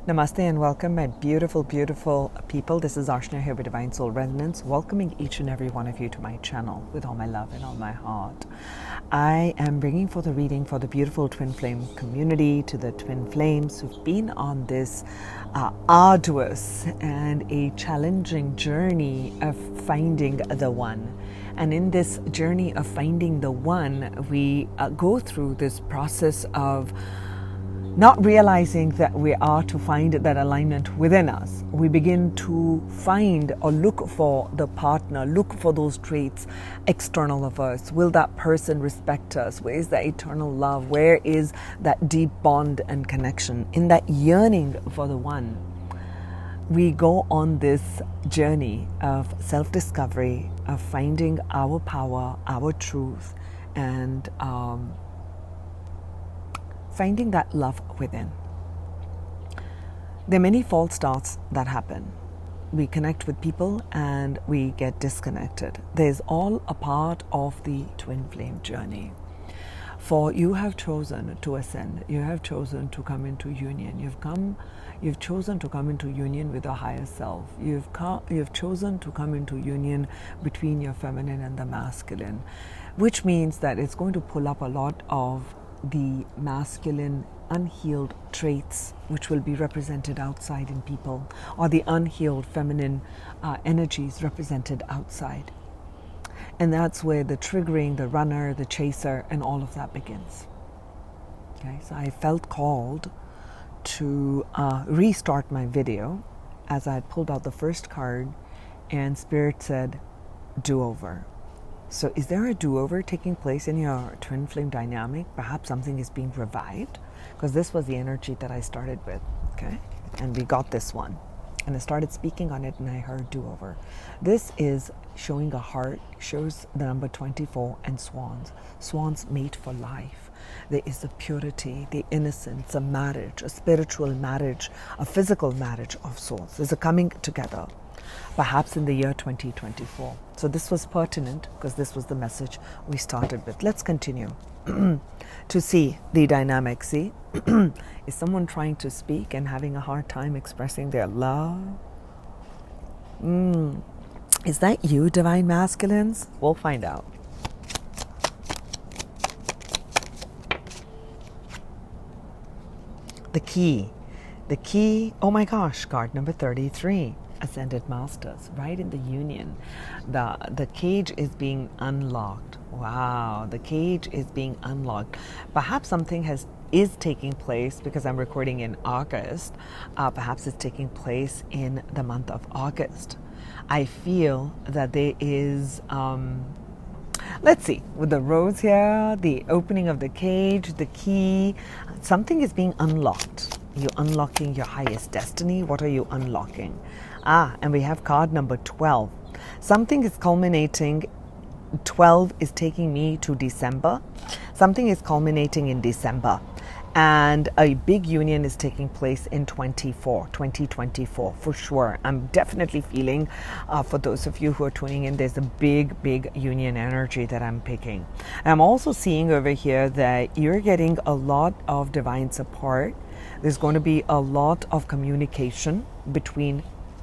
Namaste and welcome, my beautiful, beautiful people. This is Arshna here with Divine Soul Resonance, welcoming each and every one of you to my channel with all my love and all my heart. I am bringing forth a reading for the beautiful Twin Flame community, to the Twin Flames who've been on this arduous and a challenging journey of finding the one. And in this journey of finding the one, we go through this process of not realizing that we are to find that alignment within us. We begin to find or look for the partner, look for those traits external of us. Will that person respect us? Where is that eternal love? Where is that deep bond and connection? In that yearning for the one, we go on this journey of self-discovery, of finding our power, our truth, and finding that love within. There are many false starts that happen. We connect with people and we get disconnected. There's all a part of the twin flame journey. For you have chosen to ascend. You have chosen to come into union. You've chosen to come into union with the higher self. You've chosen to come into union between your feminine and the masculine, which means that it's going to pull up a lot of the masculine unhealed traits which will be represented outside in people, or the unhealed feminine energies represented outside. And that's where the triggering, the runner, the chaser, and all of that begins. Okay, so I felt called to restart my video as I had pulled out the first card and Spirit said, do-over. So is there a do-over taking place in your twin flame dynamic? Perhaps something is being revived, because this was the energy that I started with, okay? And we got this one. And I started speaking on it and I heard do-over. This is showing a heart, shows the number 24 and swans. Swans mate for life. There is the purity, the innocence, a marriage, a spiritual marriage, a physical marriage of souls. There's a coming together, perhaps in the year 2024. So this was pertinent because this was the message we started with. Let's continue to see the dynamic. See, is someone trying to speak and having a hard time expressing their love? Is that you, divine masculines? We'll find out. The key, oh my gosh, card number 33. Ascended masters, right in the union. The cage is being unlocked. Wow, the cage is being unlocked. Perhaps something is taking place, because I'm recording in August. Perhaps it's taking place in the month of August. I feel that there is let's see, with the rose here, the opening of the cage, the key, something is being unlocked. You're unlocking your highest destiny. What are you unlocking? And we have card number 12. Something is culminating. 12 is taking me to December. Something is culminating in December. And a big union is taking place in 2024, for sure. I'm definitely feeling, for those of you who are tuning in, there's a big union energy that I'm picking. I'm also seeing over here that you're getting a lot of divine support. There's going to be a lot of communication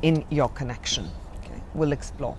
in your connection. Okay, we'll explore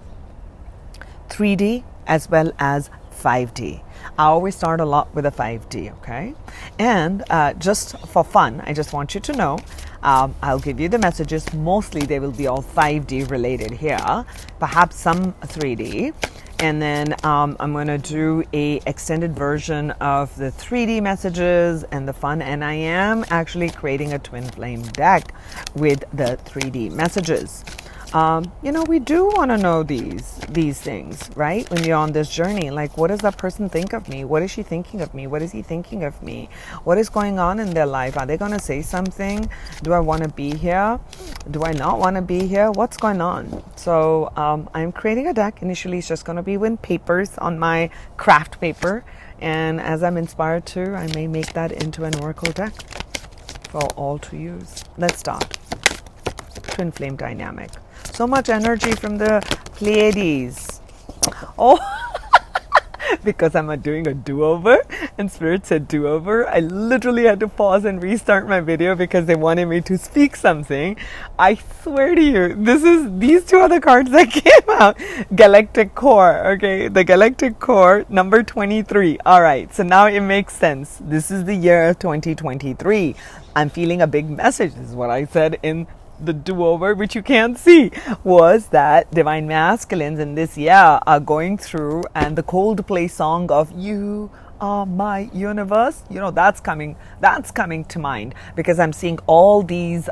3D as well as 5D. I always start a lot with a 5D, okay? And just for fun, I just want you to know, I'll give you the messages. Mostly they will be all 5D related here, perhaps some 3D. And then I'm going to do a extended version of the 3D messages and the fun. And I am actually creating a twin flame deck with the 3D messages. We do want to know these things, right? When you're on this journey, like, what does that person think of me? What is she thinking of me? What is he thinking of me? What is going on in their life? Are they going to say something? Do I want to be here? Do I not want to be here? What's going on? So I'm creating a deck. Initially, it's just going to be with papers on my craft paper. And as I'm inspired to, I may make that into an oracle deck for all to use. Let's start. Twin flame dynamic. So much energy from the Pleiades. Oh, because I'm doing a do-over and Spirit said do-over. I literally had to pause and restart my video because they wanted me to speak something. I swear to you, these two are the cards that came out. Galactic Core, okay? The Galactic Core, number 23. All right, so now it makes sense. This is the year of 2023. I'm feeling a big message. This is what I said in the do-over, which you can't see, was that divine masculines in this year are going through, and the Coldplay song of You Are My Universe, that's coming to mind, because I'm seeing all these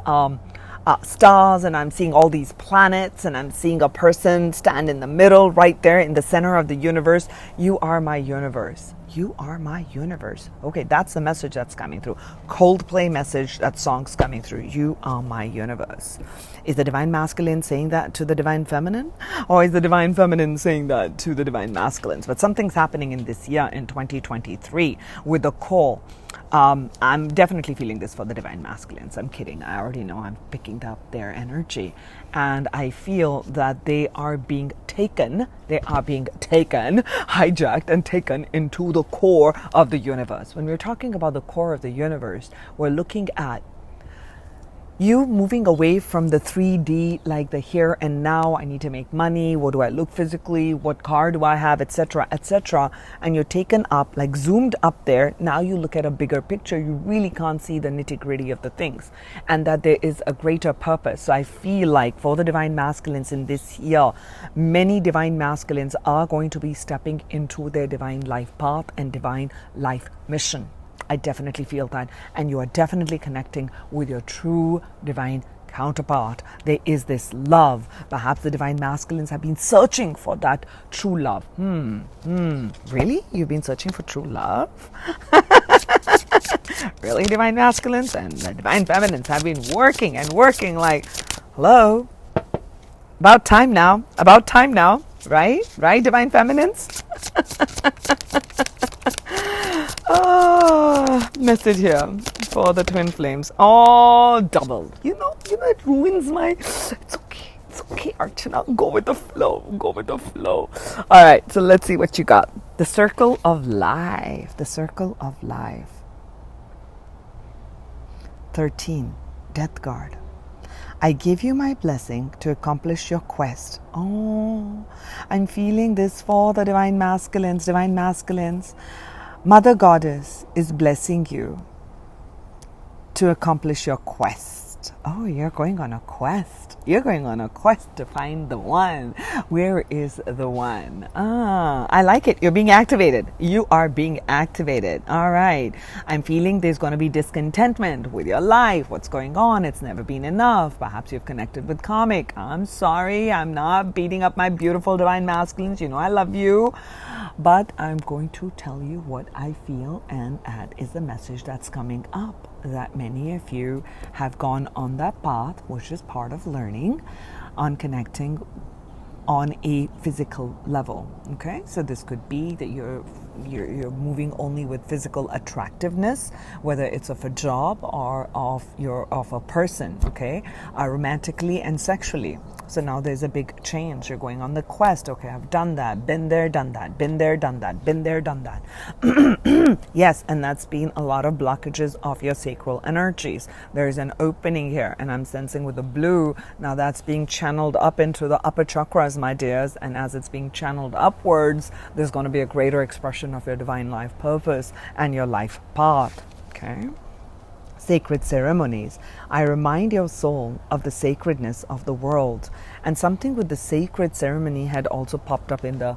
stars, and I'm seeing all these planets, and I'm seeing a person stand in the middle, right there in the center of the universe. You are my universe. You are my universe. Okay, that's the message that's coming through. Coldplay message, that song's coming through. You are my universe. Is the divine masculine saying that to the divine feminine? Or is the divine feminine saying that to the divine masculines? But something's happening in this year, in 2023, with the call. I'm definitely feeling this for the divine masculines. I'm kidding. I already know I'm picking up their energy. And I feel that they are being taken, hijacked and taken into the core of the universe. When we're talking about the core of the universe, we're looking at you moving away from the 3D, like the here and now. I need to make money. What do I look physically? What car do I have, etc., etc. And you're taken up, like zoomed up there. Now you look at a bigger picture. You really can't see the nitty-gritty of the things, and that there is a greater purpose. So I feel like for the divine masculines in this year, many divine masculines are going to be stepping into their divine life path and divine life mission. I definitely feel that. And you are definitely connecting with your true divine counterpart. There is this love. Perhaps the divine masculines have been searching for that true love. Really? You've been searching for true love? Really, divine masculines? And the divine feminines have been working like, hello? About time now. Right? Right, divine feminines? Message here for the twin flames. Oh, double. You know, it ruins my... It's okay, Archana. Go with the flow. All right, so let's see what you got. The circle of life. 13, Death Guard. I give you my blessing to accomplish your quest. Oh, I'm feeling this for the divine masculines. Mother Goddess is blessing you to accomplish your quest. Oh, you're going on a quest. To find the one. Where is the one? I like it. You're being activated. You are being activated. All right. I'm feeling there's going to be discontentment with your life. What's going on? It's never been enough. Perhaps you've connected with karmic. I'm sorry. I'm not beating up my beautiful divine masculines. You know I love you. But I'm going to tell you what I feel, and that is the message that's coming up. That many of you have gone on that path, which is part of learning, on connecting on a physical level. Okay, so this could be that you're moving only with physical attractiveness, whether it's of a job or of a person. Okay, romantically and sexually. So now there's a big change. You're going on the quest. Okay, I've done that, been there, done that, been there, done that. Yes, and that's been a lot of blockages of your sacral energies. There's an opening here, and I'm sensing with the blue, now that's being channeled up into the upper chakras, my dears, and as it's being channeled upwards, there's going to be a greater expression of your divine life purpose and your life path. Okay? Sacred ceremonies. I remind your soul of the sacredness of the world, and something with the sacred ceremony had also popped up in the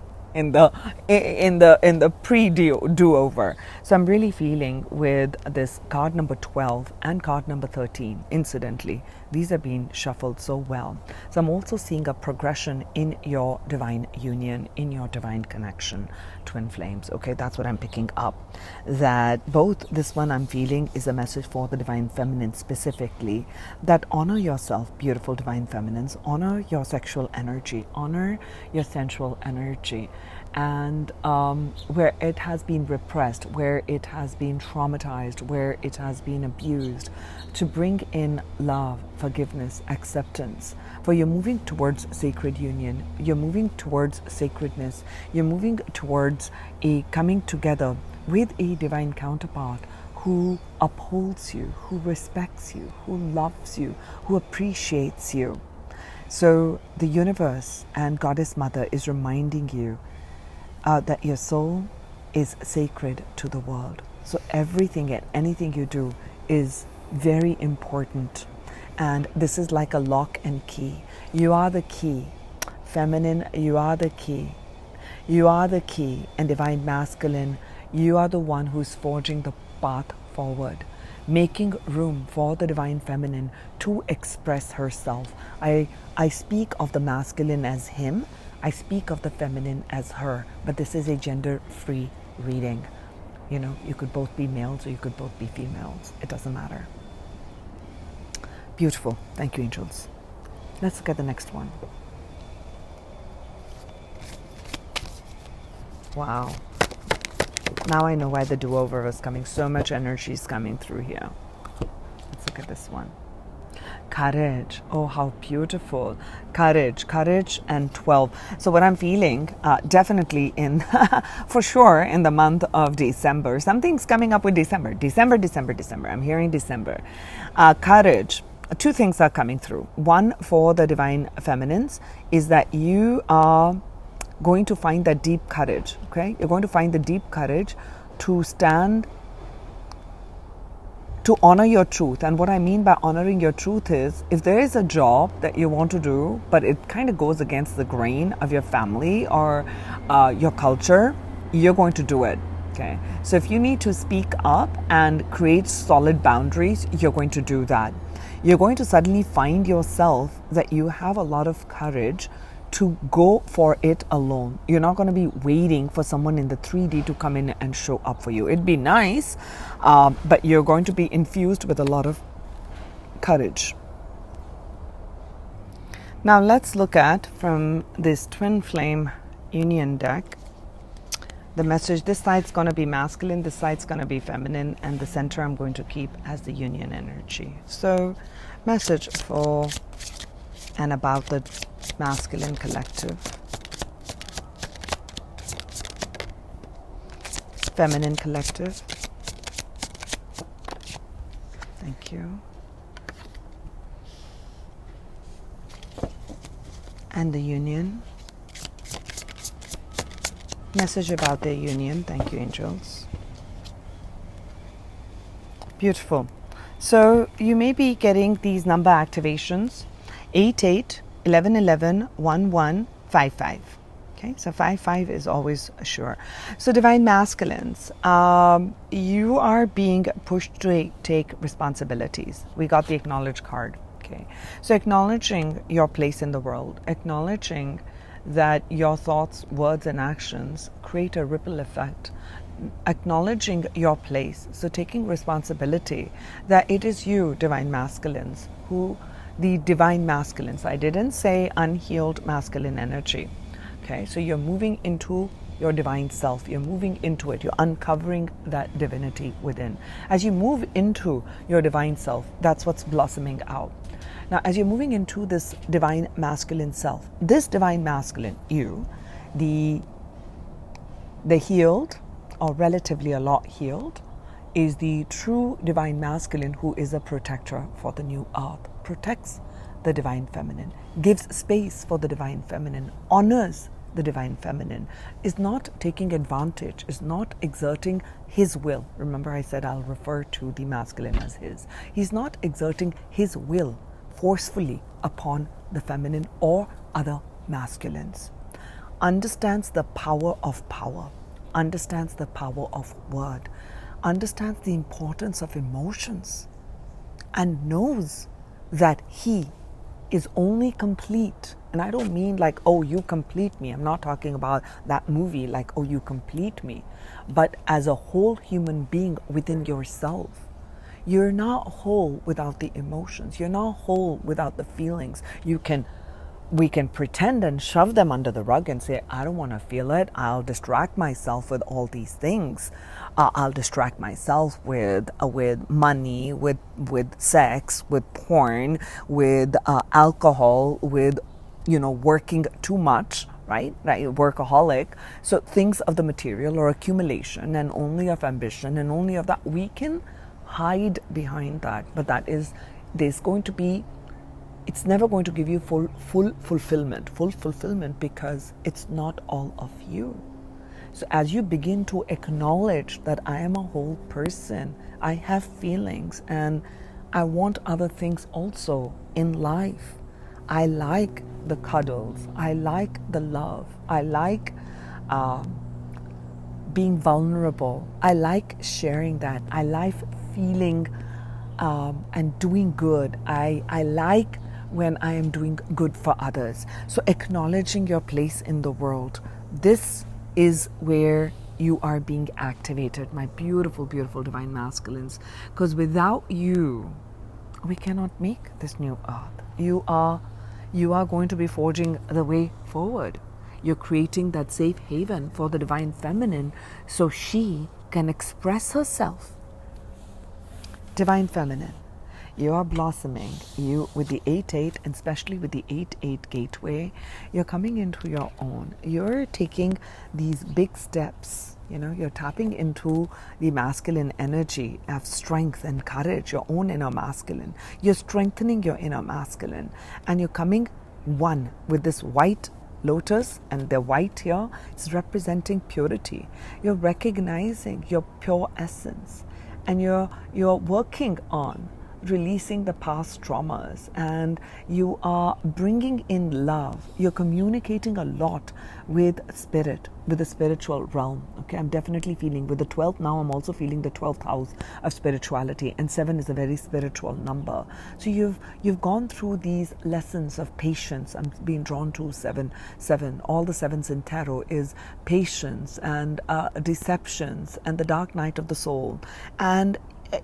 pre-do-over. So I'm really feeling with this card number 12 and card number 13, incidentally, these are being shuffled so well. So I'm also seeing a progression in your divine union, in your divine connection, twin flames. Okay, that's what I'm picking up. That both this one I'm feeling is a message for the divine feminine specifically, that honor yourself, beautiful divine feminines, honor your sexual energy, honor your sensual energy. And where it has been repressed, where it has been traumatized, where it has been abused, to bring in love, forgiveness, acceptance. For you're moving towards sacred union, you're moving towards sacredness, you're moving towards a coming together with a divine counterpart who upholds you, who respects you, who loves you, who appreciates you. So the universe and Goddess Mother is reminding you that your soul is sacred to the world. So everything and anything you do is very important. And this is like a lock and key. You are the key. Feminine, you are the key. You are the key. And divine masculine, you are the one who's forging the path forward, making room for the divine feminine to express herself. I speak of the masculine as him. I speak of the feminine as her. But this is a gender-free reading. You know, you could both be males or you could both be females. It doesn't matter. Beautiful. Thank you, angels. Let's look at the next one. Wow. Now I know why the do-over was coming. So much energy is coming through here. Let's look at this one. Courage. Oh, how beautiful. Courage and 12. So what I'm feeling, definitely for sure in the month of December, something's coming up with December. December. I'm hearing December. Courage. Two things are coming through. One, for the divine feminines, is that you are going to find that deep courage, okay? You're going to find the deep courage to stand, to honor your truth. And what I mean by honoring your truth is, if there is a job that you want to do, but it kind of goes against the grain of your family or your culture, you're going to do it, okay? So if you need to speak up and create solid boundaries, you're going to do that. You're going to suddenly find yourself that you have a lot of courage to go for it alone. You're not going to be waiting for someone in the 3D to come in and show up for you. It'd be nice, but you're going to be infused with a lot of courage. Now let's look at, from this Twin Flame Union deck, the message. This side's going to be masculine, this side's going to be feminine, and the center I'm going to keep as the union energy. So, message for and about the masculine collective, feminine collective. Thank you. And the union. Message about their union. Thank you, angels. Beautiful. So you may be getting these number activations: 88, 11, 11, 1, 1, 5, 5. Okay, so 5, 5 is always sure. So divine masculines, you are being pushed to take responsibilities. We got the acknowledge card. Okay, so acknowledging your place in the world, acknowledging that your thoughts, words, and actions create a ripple effect, acknowledging your place. So taking responsibility that it is you, divine masculines, who the divine masculines. I didn't say unhealed masculine energy. Okay, so you're moving into your divine self. You're moving into it. You're uncovering that divinity within. As you move into your divine self, that's what's blossoming out. Now, as you're moving into this divine masculine self, this divine masculine, you, the healed, or relatively a lot healed, is the true divine masculine who is a protector for the new earth, protects the divine feminine, gives space for the divine feminine, honors the divine feminine, is not taking advantage, is not exerting his will. Remember, I said I'll refer to the masculine as his. He's not exerting his will forcefully upon the feminine or other masculines. Understands the power of power, understands the power of word, understands the importance of emotions, and knows that he is only complete. And I don't mean like, oh, you complete me. I'm not talking about that movie like, oh, you complete me. But as a whole human being within yourself, you're not whole without the emotions. You're not whole without the feelings. We can pretend and shove them under the rug and say, I don't want to feel it. I'll distract myself with all these things. I'll distract myself with money, with sex, with porn, with alcohol, with working too much, right? Workaholic. So things of the material or accumulation and only of ambition and only of that, we can hide behind that. But there's going to be, it's never going to give you full fulfillment, because it's not all of you. So as you begin to acknowledge that I am a whole person, I have feelings, and I want other things also in life. I like the cuddles, I like the love, I like being vulnerable, I like sharing that, I like feeling and doing good. I like when I am doing good for others. So acknowledging your place in the world, this is where you are being activated, my beautiful, beautiful divine masculines. Because without you, we cannot make this new earth. You are going to be forging the way forward. You're creating that safe haven for the divine feminine so she can express herself. Divine feminine, you are blossoming. You, with the 8-8, and especially with the 8-8 gateway, you're coming into your own. You're taking these big steps. You're tapping into the masculine energy of strength and courage, your own inner masculine. You're strengthening your inner masculine, and you're coming one with this white lotus, and the white here is representing purity. You're recognizing your pure essence, and you're working on releasing the past traumas, and you are bringing in love. You're communicating a lot with spirit, with the spiritual realm. Okay, I'm definitely feeling with the 12th now. I'm also feeling the 12th house of spirituality, and 7 is a very spiritual number. So you've gone through these lessons of patience. I'm being drawn to 7. All the 7s in tarot is patience and deceptions and the dark night of the soul, and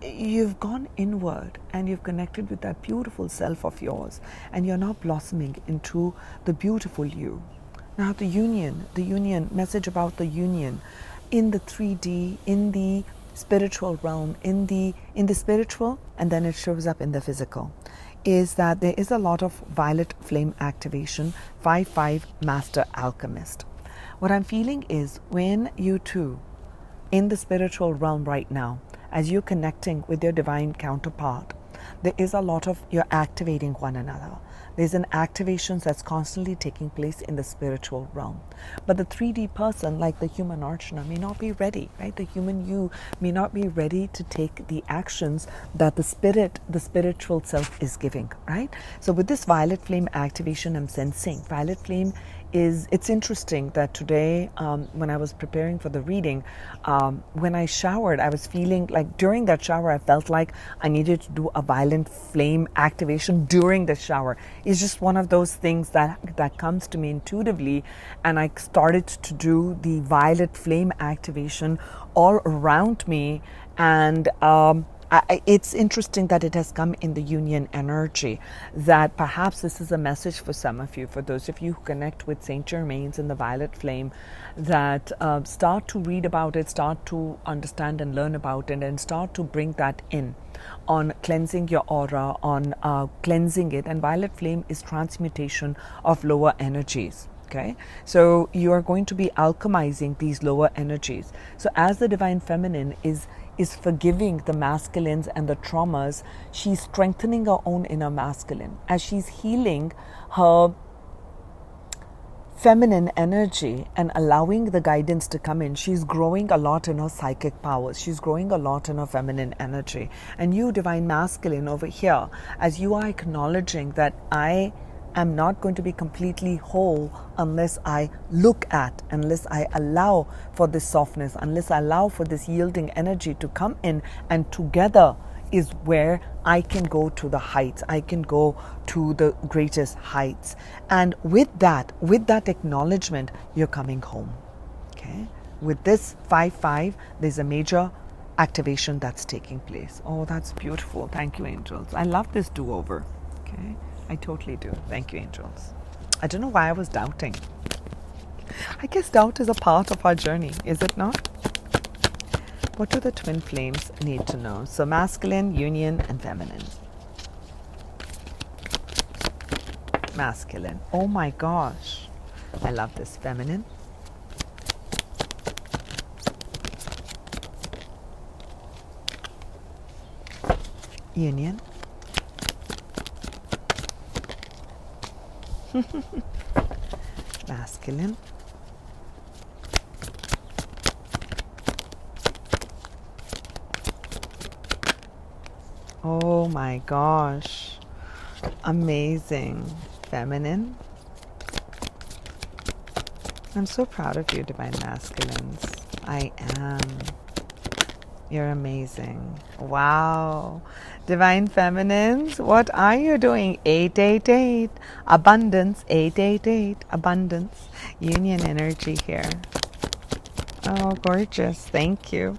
you've gone inward and you've connected with that beautiful self of yours, and you're now blossoming into the beautiful you. Now the union message about the union in the 3D, in the spiritual realm, in the spiritual, and then it shows up in the physical, is that there is a lot of violet flame activation, 5-5 master alchemist. What I'm feeling is when you two in the spiritual realm right now, as you're connecting with your divine counterpart, there is a lot of, you're activating one another. There's an activation that's constantly taking place in the spiritual realm. But the 3D person, like the human Archana, may not be ready, right? The human you may not be ready to take the actions that the spiritual self is giving, right? So with this violet flame activation, I'm sensing violet flame it's interesting that today, when I was preparing for the reading, when I showered, I was feeling like during that shower, I felt like I needed to do a violet flame activation during the shower. It's just one of those things that comes to me intuitively, and I started to do the violet flame activation all around me, and it's interesting that it has come in the union energy, that perhaps this is a message for some of you, for those of you who connect with Saint Germain's and the violet flame, that start to read about it, start to understand and learn about it, and start to bring that in on cleansing your aura, on cleansing it. And violet flame is transmutation of lower energies. Okay, so you are going to be alchemizing these lower energies. So as the divine feminine is forgiving the masculines and the traumas, she's strengthening her own inner masculine. As she's healing her feminine energy and allowing the guidance to come in, she's growing a lot in her psychic powers. She's growing a lot in her feminine energy. And you, divine masculine, over here, as you are acknowledging that I am not going to be completely whole unless I look at, unless I allow for this softness, unless I allow for this yielding energy to come in, and together is where I can go to the heights. I can go to the greatest heights. And with that acknowledgement, you're coming home. Okay? With this 5-5, there's a major activation that's taking place. Oh, that's beautiful. Thank you, angels. I love this do-over. Okay? I totally do. Thank you, angels. I don't know why I was doubting. I guess doubt is a part of our journey, is it not? What do the twin flames need to know? So masculine, union, and feminine. Masculine. Oh my gosh. I love this. Feminine. Union. Masculine. Oh my gosh. Amazing. Feminine. I'm so proud of you, Divine Masculines. I am. You're amazing. Wow. Divine Feminines, what are you doing? 888. Abundance. 888. Abundance. Union energy here. Oh, gorgeous. Thank you.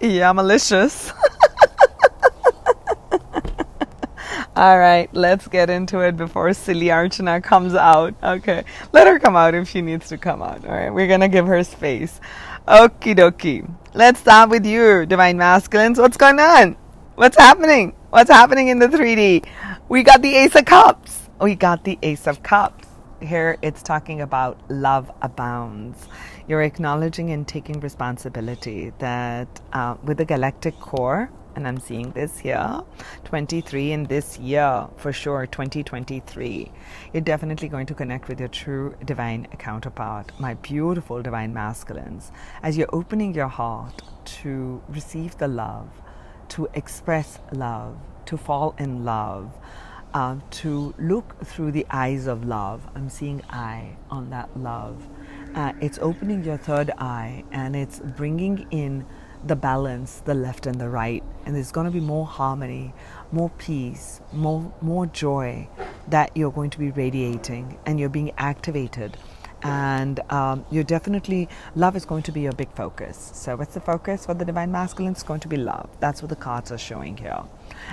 Yeah, malicious. All right, let's get into it before silly Archana comes out. Okay, let her come out if she needs to come out. All right, we're going to give her space. Okie dokie. Let's start with you, Divine Masculines. What's going on? What's happening? What's happening in the 3D? We got the Ace of Cups. We got the Ace of Cups. Here it's talking about love abounds. You're acknowledging and taking responsibility that with the galactic core, and I'm seeing this here, 23 in this year, for sure, 2023. You're definitely going to connect with your true divine counterpart, my beautiful Divine Masculines, as you're opening your heart to receive the love, to express love, to fall in love, to look through the eyes of love. I'm seeing eye on that love. It's opening your third eye, and it's bringing in the balance, the left and the right, and there's going to be more harmony, more peace, more joy that you're going to be radiating, and you're being activated, and you're definitely, love is going to be your big focus. So what's the focus for the Divine Masculine? It's going to be love. That's what the cards are showing here.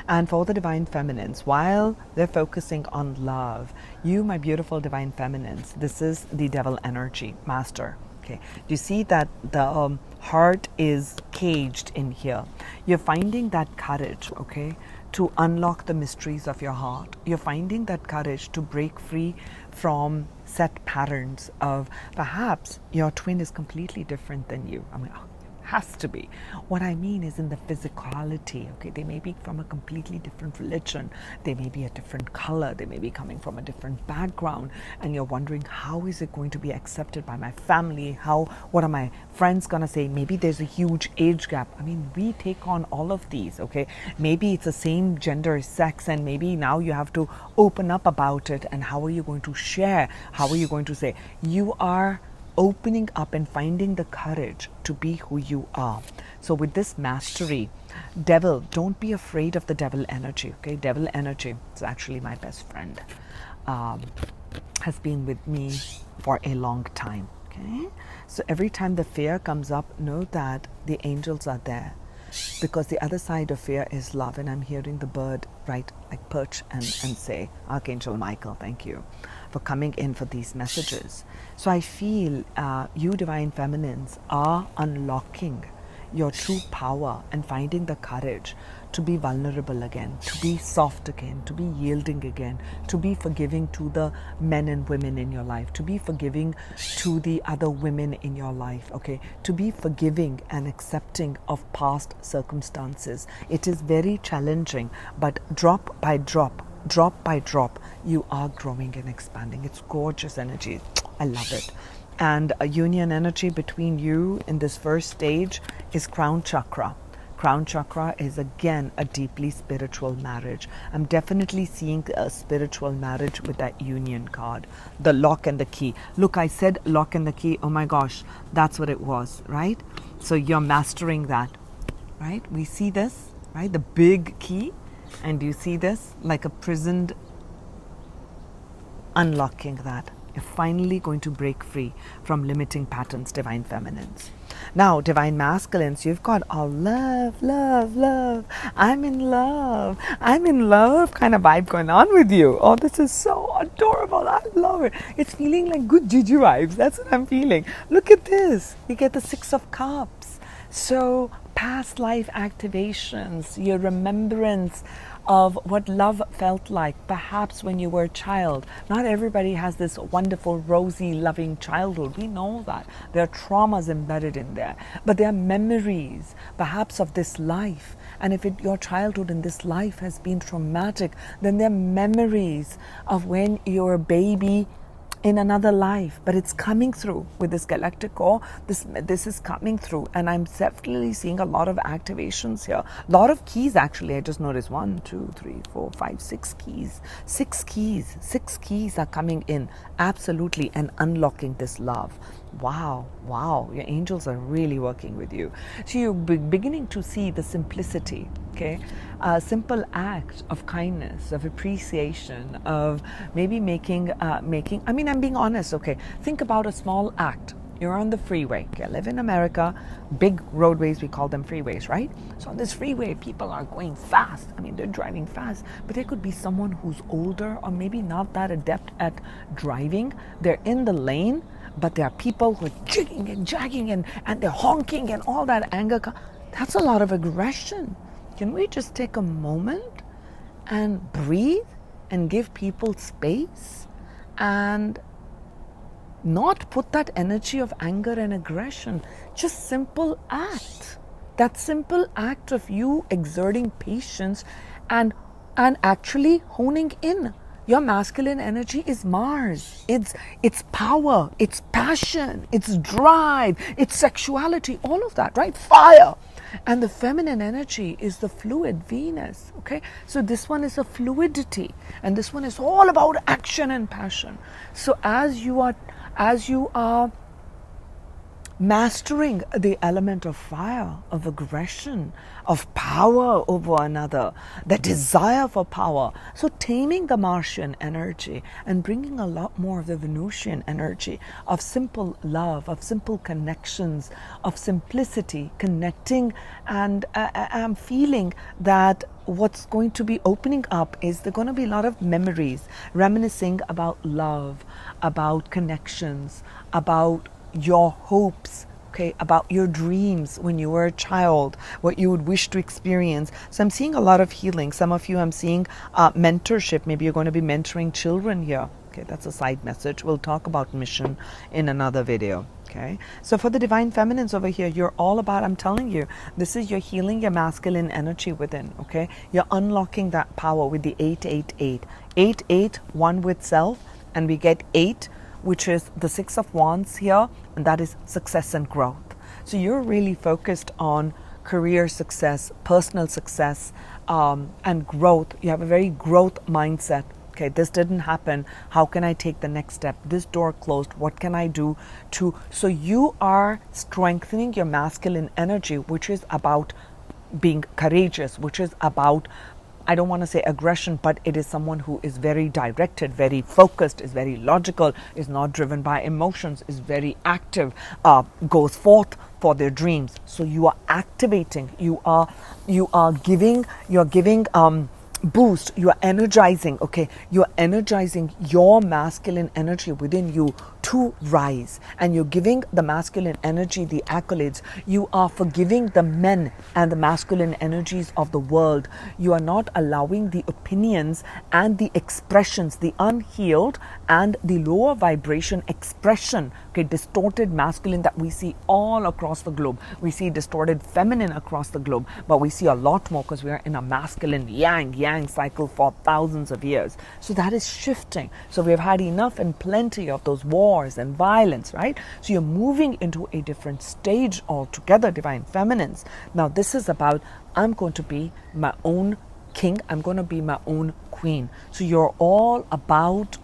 And for the Divine Feminines, while they're focusing on love, you, my beautiful Divine Feminines, this is the devil energy, master. Okay, do you see that the heart is caged in here? You're finding that courage, okay, to unlock the mysteries of your heart. You're finding that courage to break free from set patterns of perhaps your twin is completely different than you. I mean, has to be. What I mean is in the physicality, okay? They may be from a completely different religion. They may be a different color. They may be coming from a different background. And you're wondering, how is it going to be accepted by my family? What are my friends going to say? Maybe there's a huge age gap. I mean, we take on all of these, okay? Maybe it's the same gender, sex, and maybe now you have to open up about it. And how are you going to share? How are you going to say? You are opening up and finding the courage to be who you are. So with this mastery, devil, don't be afraid of the devil energy, okay? Devil energy is actually my best friend, has been with me for a long time, okay? So every time the fear comes up, know that the angels are there, because the other side of fear is love. And I'm hearing the bird, right, like perch and say, Archangel Michael, thank you for coming in for these messages. So I feel you Divine Feminines are unlocking your true power and finding the courage to be vulnerable again, to be soft again, to be yielding again, to be forgiving to the men and women in your life, to be forgiving to the other women in your life, okay? To be forgiving and accepting of past circumstances. It is very challenging, but drop by drop, you are growing and expanding. It's gorgeous energy. I love it. And a union energy between you in this first stage is crown chakra. Crown chakra is again a deeply spiritual marriage. I'm definitely seeing a spiritual marriage with that union card. The lock and the key. Look, I said lock and the key. Oh my gosh, that's what it was, right? So you're mastering that, right? We see this, right? The big key. And you see this like a prisoned, unlocking that. You're finally going to break free from limiting patterns, Divine Feminines. Now, Divine Masculines, you've got all love, love, love. I'm in love kind of vibe going on with you. Oh, this is so adorable. I love it. It's feeling like good juju vibes. That's what I'm feeling. Look at this. You get the 6 of Cups. So past life activations, your remembrance of what love felt like, perhaps when you were a child. Not everybody has this wonderful, rosy, loving childhood. We know that. There are traumas embedded in there. But there are memories, perhaps, of this life. And if your childhood in this life has been traumatic, then there are memories of when you're a baby in another life, but it's coming through with this galactic core. This is coming through, and I'm definitely seeing a lot of activations here. A lot of keys, actually. I just noticed 1, 2, 3, 4, 5, 6 keys. 6 keys are coming in, absolutely, and unlocking this love. Wow, your angels are really working with you. So you're beginning to see the simplicity, okay? A simple act of kindness, of appreciation, of maybe making, I mean, I'm being honest, okay? Think about a small act. You're on the freeway. Okay, I live in America, big roadways, we call them freeways, right? So on this freeway, people are going fast. I mean, they're driving fast, but there could be someone who's older or maybe not that adept at driving. They're in the lane, but there are people who are jigging and jagging and they're honking and all that anger. That's a lot of aggression. Can we just take a moment and breathe and give people space and not put that energy of anger and aggression? Just simple act. That simple act of you exerting patience and actually honing in. Your masculine energy is Mars. It's power, it's passion, it's drive, it's sexuality, all of that, right? Fire. And the feminine energy is the fluid Venus, okay? So this one is a fluidity, and this one is all about action and passion. So as you are mastering the element of fire, of aggression, of power over another, the desire for power. So taming the Martian energy and bringing a lot more of the Venusian energy of simple love, of simple connections, of simplicity, connecting. And I'm feeling that what's going to be opening up is there going to be a lot of memories, reminiscing about love, about connections, about your hopes, okay, about your dreams when you were a child, what you would wish to experience. So I'm seeing a lot of healing. Some of you, I'm seeing mentorship. Maybe you're going to be mentoring children here. Okay, that's a side message. We'll talk about mission in another video. Okay, so for the divine feminines over here, you're all about, I'm telling you, this is you're healing your masculine energy within. Okay, you're unlocking that power with the 888. 8, one with self, and we get 8, which is the 6 of Wands here, and that is success and growth. So you're really focused on career success, personal success, and growth. You have a very growth mindset. Okay, this didn't happen. How can I take the next step? This door closed. What can I do to? So you are strengthening your masculine energy, which is about being courageous, which is about, I don't want to say aggression, but it is someone who is very directed, very focused, is very logical, is not driven by emotions, is very active, goes forth for their dreams. So you are activating, you're giving boost, you are energizing, okay? You are energizing your masculine energy within you to rise, and you're giving the masculine energy the accolades. You are forgiving the men and the masculine energies of the world. You are not allowing the opinions and the expressions, the unhealed and the lower vibration expression, okay, distorted masculine that we see all across the globe. We see distorted feminine across the globe, but we see a lot more because we are in a masculine yang cycle for thousands of years. So that is shifting. So we've had enough and plenty of those wars and violence, right? So you're moving into a different stage altogether, divine feminines. Now this is about, I'm going to be my own king, I'm going to be my own queen. So you're all about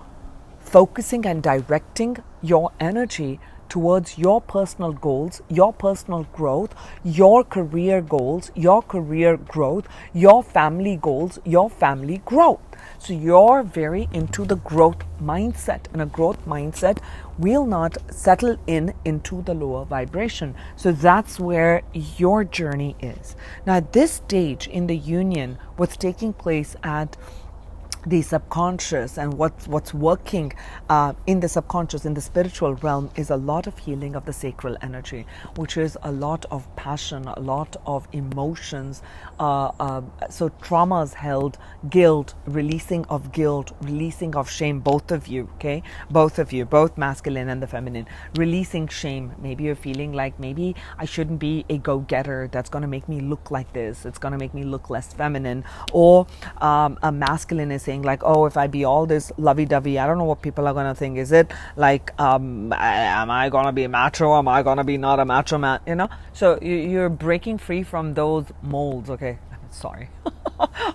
focusing and directing your energy towards your personal goals, your personal growth, your career goals, your career growth, your family goals, your family growth. So you're very into the growth mindset, and a growth mindset will not settle into the lower vibration. So that's where your journey is. Now at this stage in the union, what's taking place at the subconscious, and what's working in the subconscious, in the spiritual realm, is a lot of healing of the sacral energy, which is a lot of passion, a lot of emotions. So traumas held, guilt, releasing of shame, both of you, okay? Both of you, both masculine and the feminine, releasing shame. Maybe you're feeling like, maybe I shouldn't be a go-getter. That's going to make me look like this. It's going to make me look less feminine. Or a masculine is saying like, oh, if I be all this lovey-dovey, I don't know what people are going to think. Is it like, am I going to be macho? Am I going to be not a macho man? You know? So you're breaking free from those molds, okay? Sorry.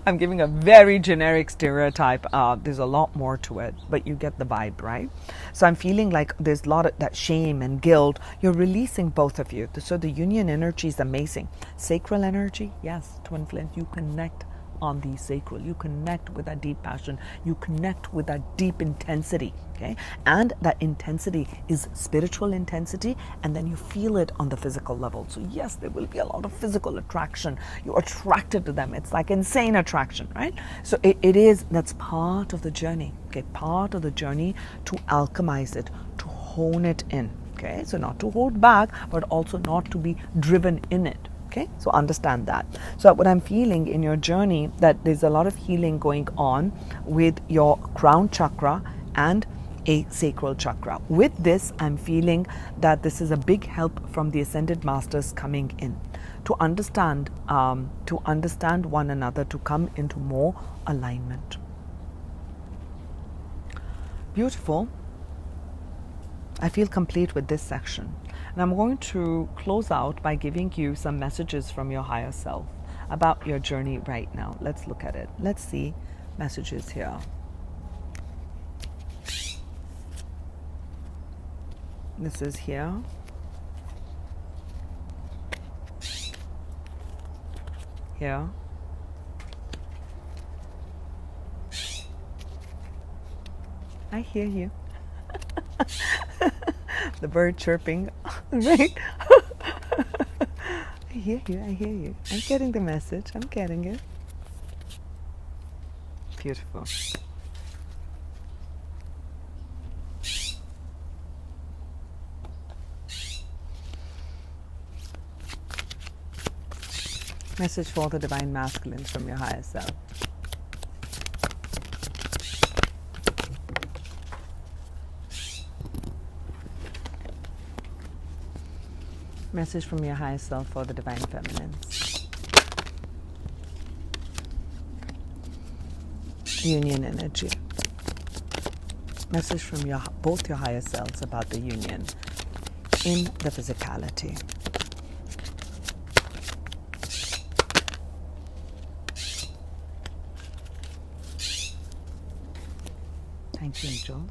I'm giving a very generic stereotype. There's a lot more to it, but you get the vibe, right? So I'm feeling like there's a lot of that shame and guilt. You're releasing, both of you. So the union energy is amazing. Sacral energy, yes, twin flames, you connect on the sacral. You connect with that deep passion. You connect with that deep intensity, okay? And that intensity is spiritual intensity, and then you feel it on the physical level. So yes, there will be a lot of physical attraction. You're attracted to them. It's like insane attraction, right? So it is, that's part of the journey, okay? Part of the journey to alchemize it, to hone it in, okay? So not to hold back, but also not to be driven in it. Okay, so understand that. So what I'm feeling in your journey, that there's a lot of healing going on with your crown chakra and a sacral chakra. With this, I'm feeling that this is a big help from the Ascended Masters coming in to understand one another, to come into more alignment. Beautiful. I feel complete with this section. And I'm going to close out by giving you some messages from your higher self about your journey right now. Let's look at it. Let's see messages here. This is here. Here. I hear you. The bird chirping, right? I hear you. I'm getting the message. I'm getting it. Beautiful. Message for the divine masculines from your higher self. Message from your higher self for the divine feminines. Union energy. Message from both your higher selves about the union in the physicality. Thank you, angels.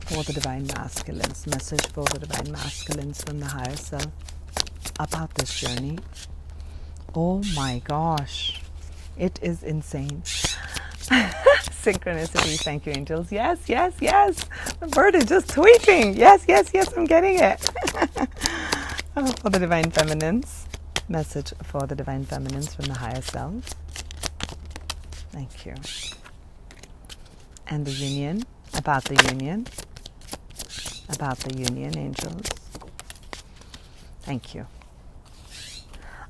For the divine masculines, message for the divine masculines from the higher self about this journey. Oh my gosh, it is insane. Synchronicity, thank you, angels. Yes. The bird is just tweeting. Yes, I'm getting it. For the divine feminines, message for the divine feminines from the higher self. Thank you. And the union, about the union. About the union, angels. Thank you.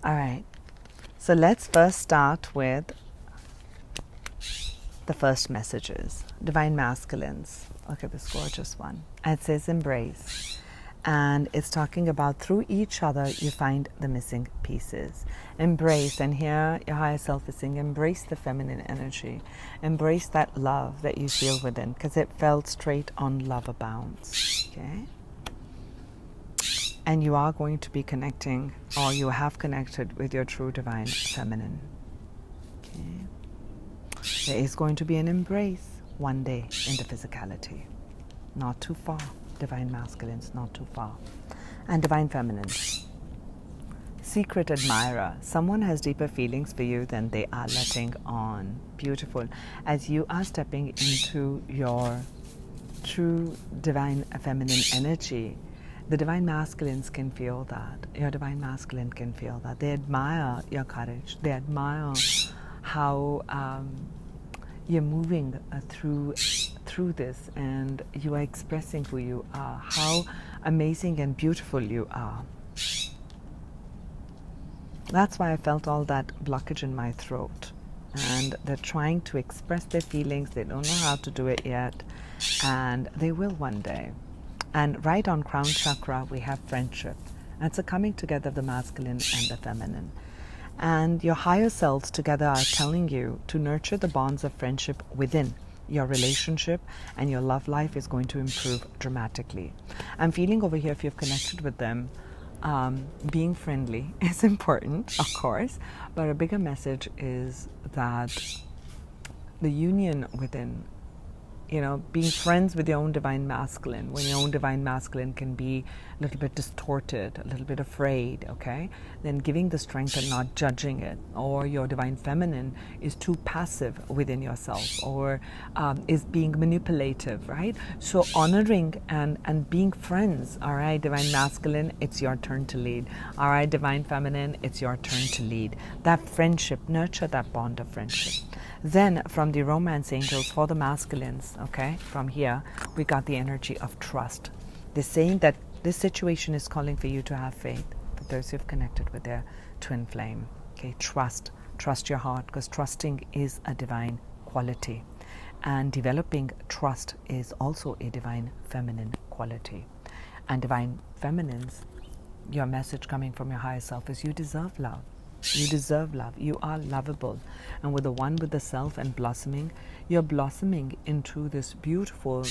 All right. So let's first start with the first messages. Divine masculines. Look at this gorgeous one. It says embrace. And it's talking about through each other you find the missing pieces. Embrace, and here your higher self is saying embrace the feminine energy. Embrace that love that you feel within, because it felt straight on love abounds. Okay? And you are going to be connecting, or you have connected with your true divine feminine. Okay? There is going to be an embrace one day in the physicality. Not too far. Divine masculines, not too far. And divine feminines. Secret admirer. Someone has deeper feelings for you than they are letting on. Beautiful. As you are stepping into your true divine feminine energy, The divine masculines can feel that. Your divine masculine can feel that. They admire your courage. They admire how you're moving through this, and you are expressing who you are, how amazing and beautiful you are. That's why I felt all that blockage in my throat. And they're trying to express their feelings. They don't know how to do it yet, and they will one day. And right on crown chakra, we have friendship. And it's a coming together of the masculine and the feminine. And your higher selves together are telling you to nurture the bonds of friendship within your relationship, and your love life is going to improve dramatically. I'm feeling over here, if you've connected with them, being friendly is important, of course, but a bigger message is that the union within, being friends with your own divine masculine, when your own divine masculine can be a little bit distorted, a little bit afraid, okay, then giving the strength and not judging it, or your divine feminine is too passive within yourself, or is being manipulative, right? So honoring and being friends. All right, divine masculine, it's your turn to lead. All right, divine feminine, it's your turn to lead. That friendship, nurture that bond of friendship. Then from the romance angels for the masculines, okay, from here, we got the energy of trust. They're saying that this situation is calling for you to have faith, for those who've connected with their twin flame. Okay, trust your heart, because trusting is a divine quality. And developing trust is also a divine feminine quality. And divine feminines, your message coming from your higher self is you deserve love. You deserve love. You are lovable. And with the one with the self and blossoming, you're blossoming into this beautiful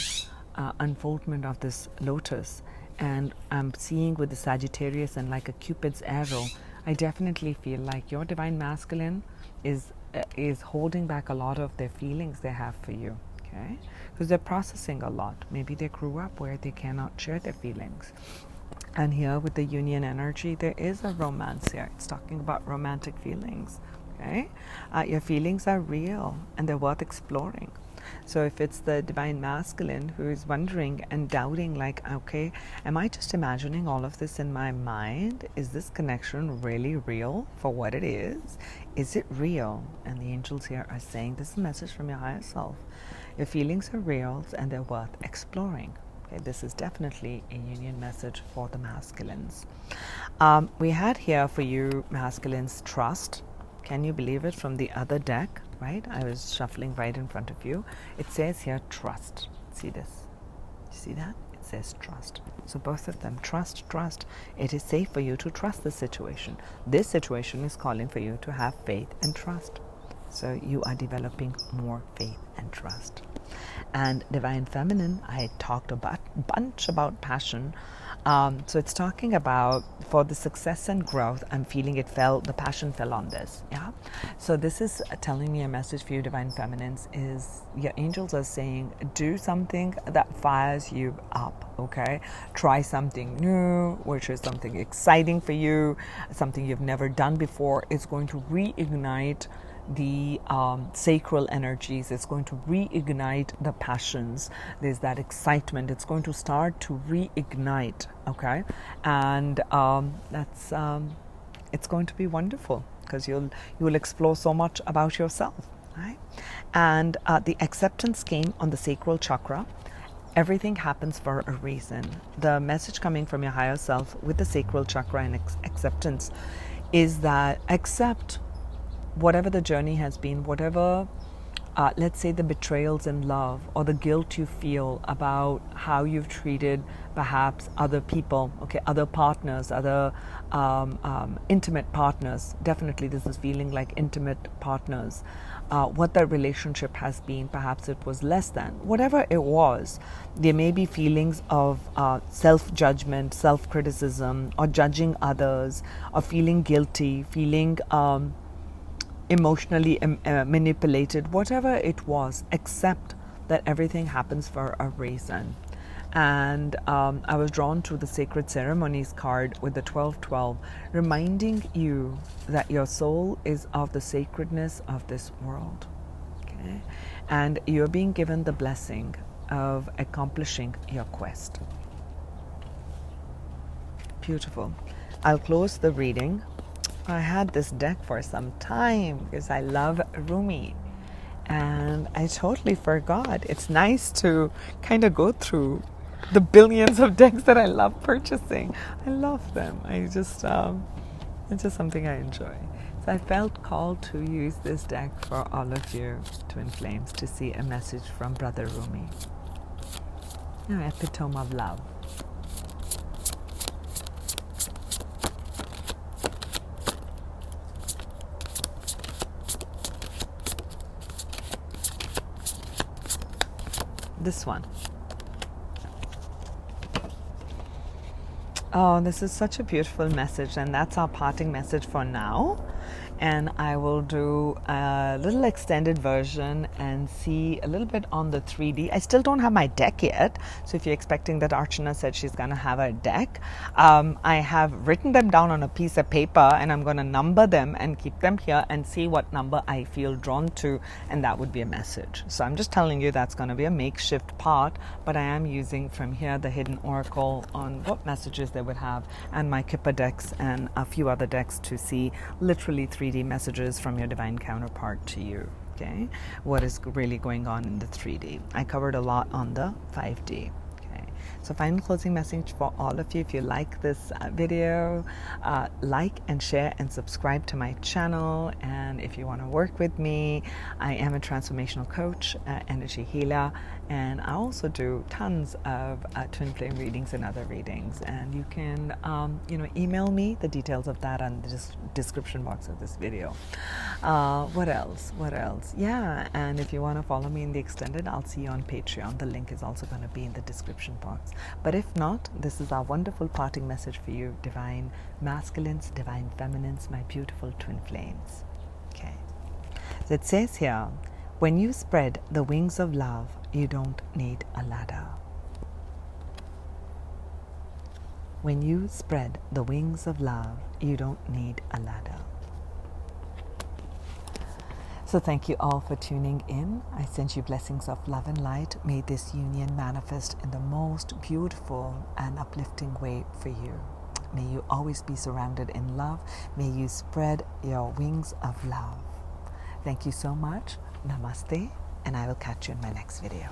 unfoldment of this lotus. And I'm seeing with the Sagittarius and like a Cupid's arrow, I definitely feel like your divine masculine is holding back a lot of their feelings they have for you. Okay? Because they're processing a lot. Maybe they grew up where they cannot share their feelings. And here with the union energy, there is a romance here. It's talking about romantic feelings. Okay, your feelings are real and they're worth exploring. So if it's the divine masculine who is wondering and doubting, like, okay, am I just imagining all of this in my mind? Is this connection really real for what it is? Is it real? And the angels here are saying, this is a message from your higher self. Your feelings are real and they're worth exploring. Okay, this is definitely a union message for the masculines. We had here for you masculines trust. Can you believe it? From the other deck, right? I was shuffling right in front of you. It says here trust. See this? You see that? It says trust. So both of them, trust. It is safe for you to trust the situation. This situation is calling for you to have faith and trust. So you are developing more faith and trust. And divine feminine, I talked a bunch about passion. So it's talking about for the success and growth, I'm feeling the passion fell on this. Yeah. So this is telling me a message for you, divine feminines, is your angels are saying, do something that fires you up. Okay. Try something new, which is something exciting for you, something you've never done before. It's going to reignite the sacral energies. It's going to reignite the passions. There's that excitement. It's going to start to reignite. Okay, and that's it's going to be wonderful because you will explore so much about yourself. Right, and the acceptance came on the sacral chakra. Everything happens for a reason. The message coming from your higher self with the sacral chakra and acceptance is that accept whatever the journey has been, whatever, let's say the betrayals in love or the guilt you feel about how you've treated perhaps other people, okay, other partners, other intimate partners. Definitely this is feeling like intimate partners. What that relationship has been, perhaps it was less than. Whatever it was, there may be feelings of self-judgment, self-criticism, or judging others, or feeling guilty, feeling emotionally manipulated, whatever it was, accept that everything happens for a reason. And I was drawn to the Sacred Ceremonies card with the 1212, reminding you that your soul is of the sacredness of this world. Okay? And you're being given the blessing of accomplishing your quest. Beautiful. I'll close the reading. I had this deck for some time because I love Rumi. And I totally forgot. It's nice to kind of go through the billions of decks that I love purchasing. I love them. It's just something I enjoy. So I felt called to use this deck for all of you Twin Flames to see a message from Brother Rumi. Epitome of love. This one. Oh, this is such a beautiful message, and that's our parting message for now. And I will do a little extended version and see a little bit on the 3D. I still don't have my deck yet, so if you're expecting that Archana said she's going to have a deck, I have written them down on a piece of paper, and I'm going to number them and keep them here and see what number I feel drawn to, and that would be a message. So I'm just telling you that's going to be a makeshift part, but I am using from here the Hidden Oracle on what messages they would have, and my Kippa decks and a few other decks to see literally 3D messages from your divine counterpart to you. Okay, what is really going on in the 3D? I covered a lot on the 5D. Okay, so final closing message for all of you. If you like this video, like and share and subscribe to my channel. And if you want to work with me, I am a transformational coach, energy healer, and I also do tons of twin flame readings and other readings. And you can, email me the details of that on the description box of this video. What else? Yeah, and if you want to follow me in the extended, I'll see you on Patreon. The link is also going to be in the description box. But if not, this is our wonderful parting message for you, divine masculines, divine feminines, my beautiful twin flames. Okay. So it says here, when you spread the wings of love, you don't need a ladder. When you spread the wings of love, you don't need a ladder. So thank you all for tuning in. I send you blessings of love and light. May this union manifest in the most beautiful and uplifting way for you. May you always be surrounded in love. May you spread your wings of love. Thank you so much. Namaste, and I will catch you in my next video.